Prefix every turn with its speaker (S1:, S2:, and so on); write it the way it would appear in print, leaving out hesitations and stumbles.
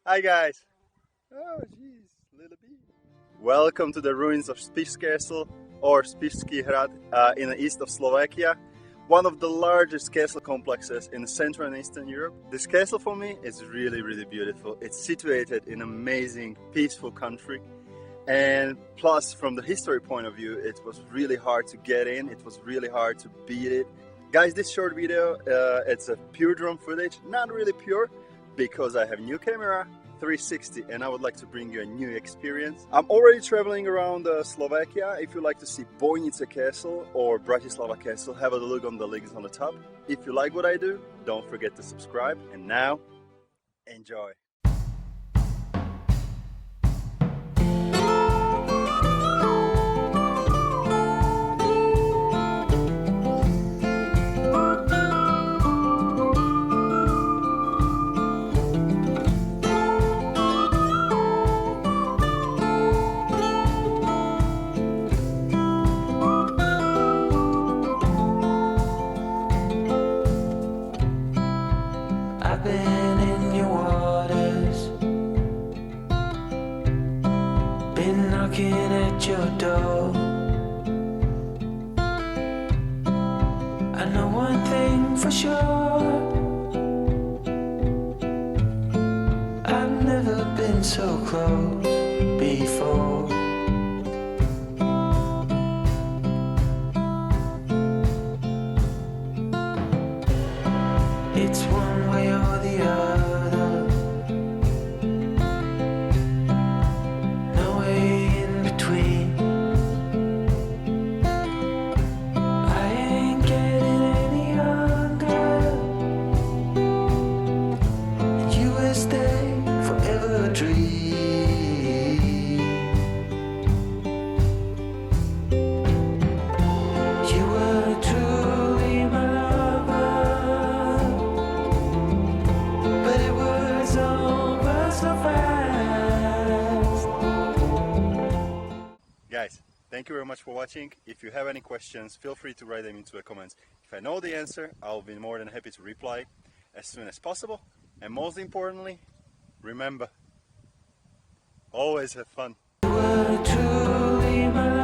S1: Hi guys! Oh jeez, little bee. Welcome to the ruins of Spiš Castle or Spissky hrad in the east of Slovakia. One of the largest castle complexes in Central and Eastern Europe. This castle for me is really beautiful. It's situated in an amazing, peaceful country. And plus, from the history point of view, it was really hard to get in. It was really hard to beat it. Guys, this short video, it's a pure drone footage. Not really pure, because I have new camera, 360, and I would like to bring you a new experience. I'm already traveling around Slovakia. If you like to see Bojnice Castle or Bratislava Castle, have a look on the links on the top. If you like what I do, don't forget to subscribe. And now, enjoy!
S2: I've been in your waters, been knocking at your door. I know one thing for sure, I've never been so close before. It's one way or the other, no way in between. I ain't getting any younger, and you will stay forever a dream. You were truly my lover, but it was over so fast.
S1: Guys, thank you very much for watching. If you have any questions, feel free to write them into the comments. If I know the answer, I'll be more than happy to reply as soon as possible. And most importantly, remember, always have fun.
S2: You were truly my